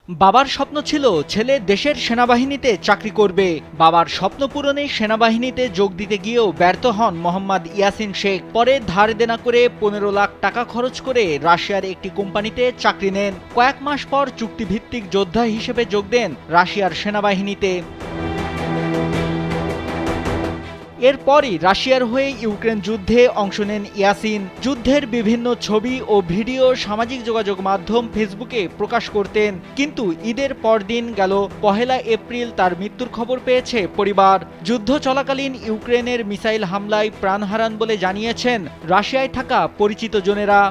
বাবার স্বপ্ন ছিল ছেলে দেশের সেনাবাহিনীতে চাকরি করবে। বাবার স্বপ্ন পূরণে সেনাবাহিনীতে যোগ দিতে গিয়েও ব্যর্থ হন মোহাম্মদ ইয়াসিন শেখ। পরে ধার দেনা করে 15 লাখ টাকা খরচ করে রাশিয়ার একটি কোম্পানিতে চাকরি নেন। কয়েক মাস পর চুক্তিভিত্তিক যোদ্ধা হিসেবে যোগ দেন রাশিয়ার সেনাবাহিনীতে। এরপরই রাশিয়ার হয়ে ইউক্রেন যুদ্ধে অংশ নেন ইয়াসিন। যুদ্ধের বিভিন্ন ছবি ও ভিডিও সামাজিক যোগাযোগ মাধ্যম ফেসবুকে প্রকাশ করতেন। কিন্তু ঈদের পরদিন গেল 1 এপ্রিল তার মৃত্যুর খবর পেয়েছে পরিবার। যুদ্ধ চলাকালীন ইউক্রেনের মিসাইল হামলায় প্রাণ হারান বলে জানিয়েছেন রাশিয়ায় থাকা পরিচিত জনেরা।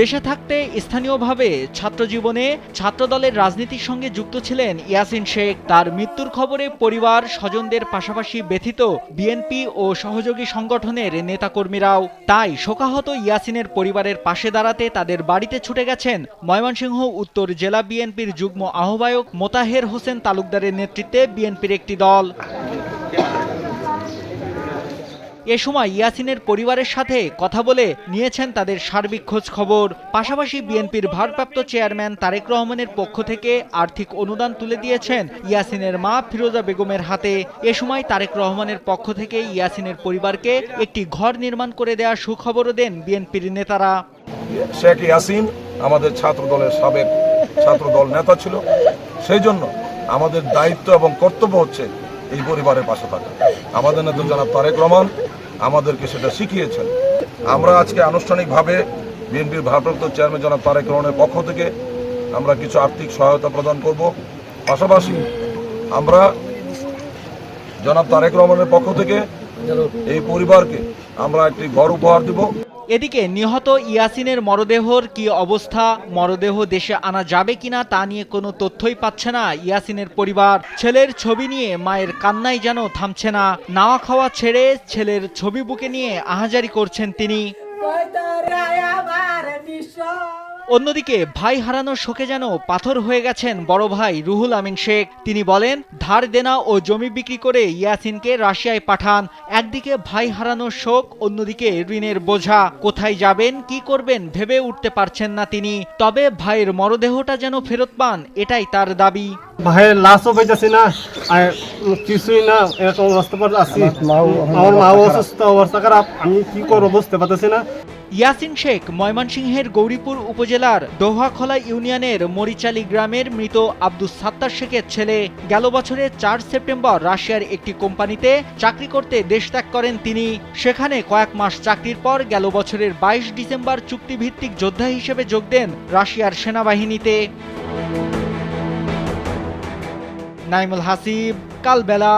দেশে থাকতে স্থানীয়ভাবে ছাত্রজীবনে ছাত্রদলের রাজনীতির সঙ্গে যুক্ত ছিলেন ইয়াসিন শেখ। তার মৃত্যুর খবরে পরিবার স্বজনদের পাশাপাশি ব্যথিত বিএনপি ও সহযোগী সংগঠনের নেতাকর্মীরাও। তাই শোকাহত ইয়াসিনের পরিবারের পাশে দাঁড়াতে তাদের বাড়িতে ছুটে গেছেন ময়মনসিংহ উত্তর জেলা বিএনপির যুগ্ম আহ্বায়ক মোতাহের হোসেন তালুকদারের নেতৃত্বে বিএনপির একটি দল। এ সময় ইয়াসিনের পরিবারের সাথে কথা বলে নিয়েছেন তাদের সার্বিক খোঁজ খবর। পাশাপাশি বিএনপির ভারপ্রাপ্ত চেয়ারম্যান তারেক রহমানের পক্ষ থেকে আর্থিক অনুদান তুলে দিয়েছেন ইয়াসিনের মা ফিরোজা বেগমের হাতে। এ সময় তারেক রহমানের পক্ষ থেকে ইয়াসিনের পরিবারকে একটি ঘর নির্মাণ করে দেওয়ার সুখবরও দেন বিএনপির নেতারা। শেখ ইয়াসিন আমাদের ছাত্রদলের সাবেক ছাত্রদল নেতা ছিল, সেই জন্য আমাদের দায়িত্ব এবং কর্তব্য হচ্ছে এই পরিবারের পাশে থাকা। আমাদের নেতা জনাব তারেক রহমান আমাদেরকে সেটা শিখিয়েছেন। আমরা আজকে আনুষ্ঠানিকভাবে বিএনপির ভারপ্রাপ্ত চেয়ারম্যান জনাব তারেক রহমানের পক্ষ থেকে আমরা কিছু আর্থিক সহায়তা প্রদান করব। পাশাপাশি আমরা জনাব তারেক রহমানের পক্ষ থেকে এই পরিবারকে আমরা একটি ঘর উপহার দেব। এদিকে নিহত ইয়াসিনের মরদেহর কি অবস্থা, মরদেহ দেশে আনা যাবে কিনা তা নিয়ে কোনো তথ্যই পাচ্ছে না ইয়াসিনের পরিবার। ছেলের ছবি নিয়ে মায়ের কান্নাই যেন থামছে না। নাওয়া খাওয়া ছেড়ে ছেলের ছবি বুকে নিয়ে আহাজারি করছেন তিনি। অন্যদিকে ভাই হারানোর শোকে যেন পাথর হয়ে গেছেন বড় ভাই রুহুল আমিন শেখ। তিনি বলেন, ধার দেনা ও জমি বিক্রি করে ইয়াসিনকে রাশিয়ায় পাঠান। একদিকে ভাই হারানোর শোক, অন্যদিকে ঋণের বোঝা। কোথায় যাবেন, কি করবেন ভেবে উঠতে পারছেন না তিনি। তবে ভাইয়ের মরদেহটা যেন ফেরত পান, এটাই তার দাবি। ভাইয়ের লাশও পাইতেছি না, আর কিছুই না, এরকম অবস্থা পর আছি। আমার মাও অসুস্থ, অবস্থা খারাপ, আমি কি করবো বুঝতে পারতেছি না। ইয়াসিন শেখ ময়মনসিংহের গৌরীপুর উপজেলার দোহাখলা ইউনিয়নের মরিচালি গ্রামের মৃত আব্দুস সাত্তার শেখের ছেলে। গেল বছরের 4 সেপ্টেম্বর রাশিয়ার একটি কোম্পানিতে চাকরি করতে দেশ ত্যাগ করেন তিনি। সেখানে কয়েক মাস চাকরির পর গেল বছরের 22 ডিসেম্বর চুক্তিভিত্তিক যোদ্ধা হিসেবে যোগ দেন রাশিয়ার সেনাবাহিনীতে। নাইমুল হাসিব, কালবেলা।